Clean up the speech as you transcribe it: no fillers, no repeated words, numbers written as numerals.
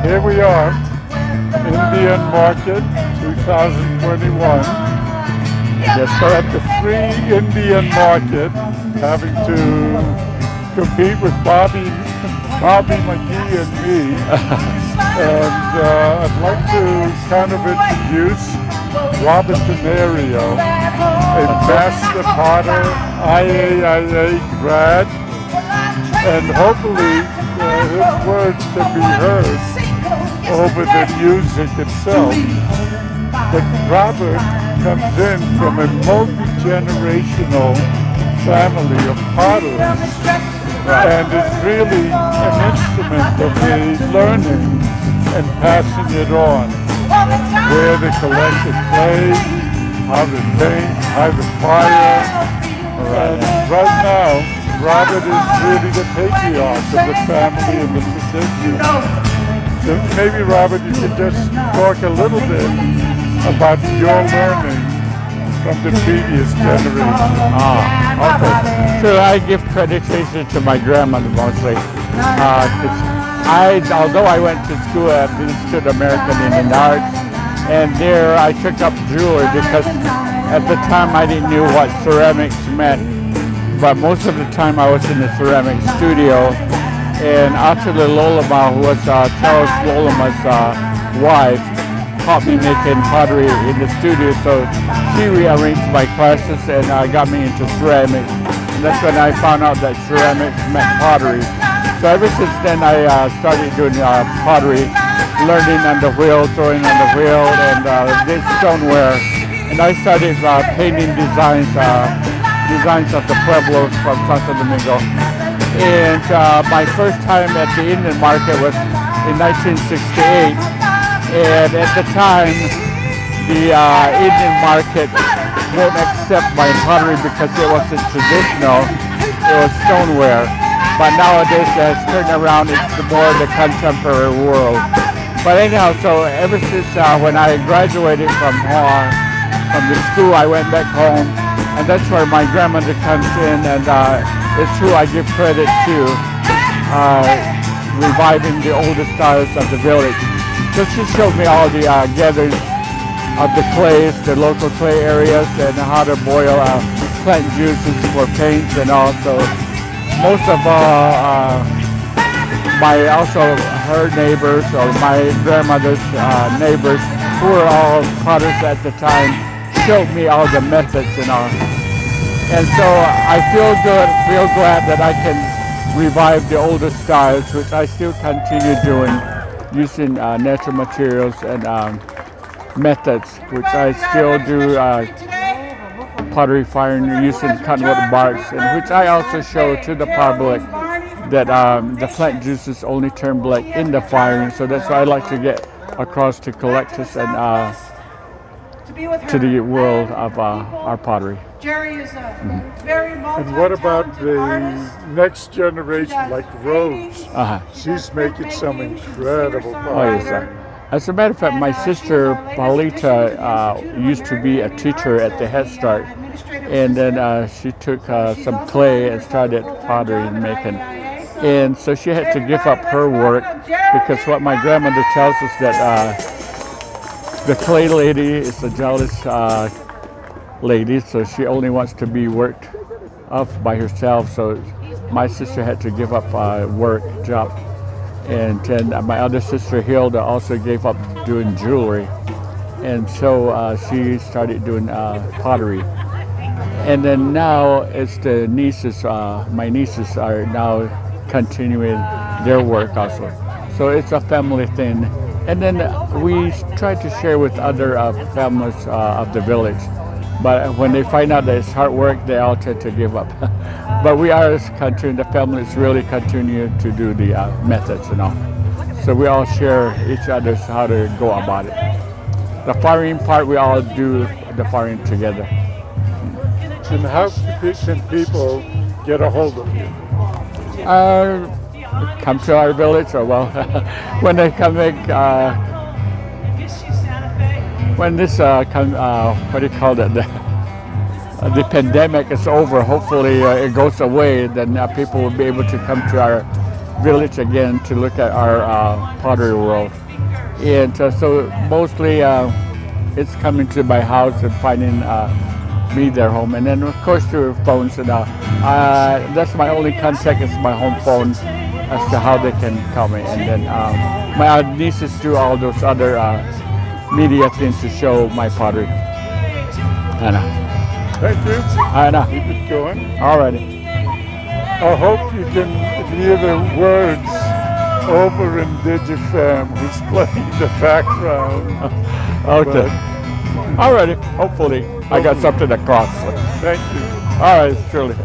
Here we are, Indian Market 2021. Yes, we're at the free Indian Market, having to compete with Bobby McGee and me. And I'd like to kind of introduce Robert Tenorio, a master potter, IAIA grad, and hopefully his words can be heard over the music itself. But Robert comes in from a multi-generational family of potters and is really an instrument of the learning and passing it on. Where they collected clay, how to paint, how to fire. And right now, Robert is really the patriarch of the family and the tradition. So maybe, Robert, you could just talk a little bit about your learning from the previous generation. Okay. So I give creditation to my grandmother mostly. Although I went to school at the Institute of American Indian Arts, and there I took up jewelry because at the time I didn't know what ceramics meant. But most of the time I was in the ceramic studio, and actually Loloma, who was Charles Loloma's wife, taught me making pottery in the studio. So she rearranged my classes and got me into ceramics. And that's when I found out that ceramics meant pottery. So ever since then I started doing pottery, learning on the wheel, throwing on the wheel, and did stoneware. And I started painting designs of the pueblos from Santo Domingo. And my first time at the Indian market was in 1968. And at the time, the Indian market won't accept my pottery because it wasn't traditional, it was stoneware. But nowadays it has turned around, it's more the contemporary world. But anyhow, so ever since when I graduated from the school, I went back home. And that's where my grandmother comes in, and it's who I give credit to, reviving the older styles of the village. So she showed me all the gatherings of the clays, the local clay areas, and how to boil plant juices for paints, and also most of her neighbors, or my grandmother's neighbors, who were all potters at the time, showed me all the methods and all. And so I feel glad that I can revive the older styles, which I still continue doing, using natural materials and methods, which I still do pottery firing using cottonwood barks, and which I also show to the public that the plant juices only turn black in the firing. So that's why I like to get across to collectors and to the world of our pottery. And what about the next generation, like Rose? She's making some incredible pottery. Oh, yes, sir. As a matter of fact, my sister Paulita used to be a teacher at the Head Start, and then she took some clay and started pottery making. And so she had to give up her work because what my grandmother tells us that the clay lady is a jealous lady, so she only wants to be worked up by herself. So my sister had to give up work job, and then my other sister Hilda also gave up doing jewelry, and so she started doing pottery. And then now it's the nieces. My nieces are now continuing their work also. So it's a family thing. And then we try to share with other families of the village. But when they find out that it's hard work, they all tend to give up. But we are continuing, the families really continue to do the methods and all. So we all share each other's how to go about it. The firing part, we all do the firing together. And how can people get a hold of you? Come to our village, or well, when they come back, when this what do you call it? The pandemic is over. Hopefully, it goes away. Then people will be able to come to our village again to look at our pottery world. And so mostly it's coming to my house and finding me their home. And then of course through phones and that's my only contact is my home phone as to how they can call me. And then my nieces do all those other media things to show my pottery. Thank you. Keep it going. Alrighty. I hope you can hear the words over in Digifam who's playing the background. Okay. Alrighty. Hopefully I got something across. Thank you. Alright, surely.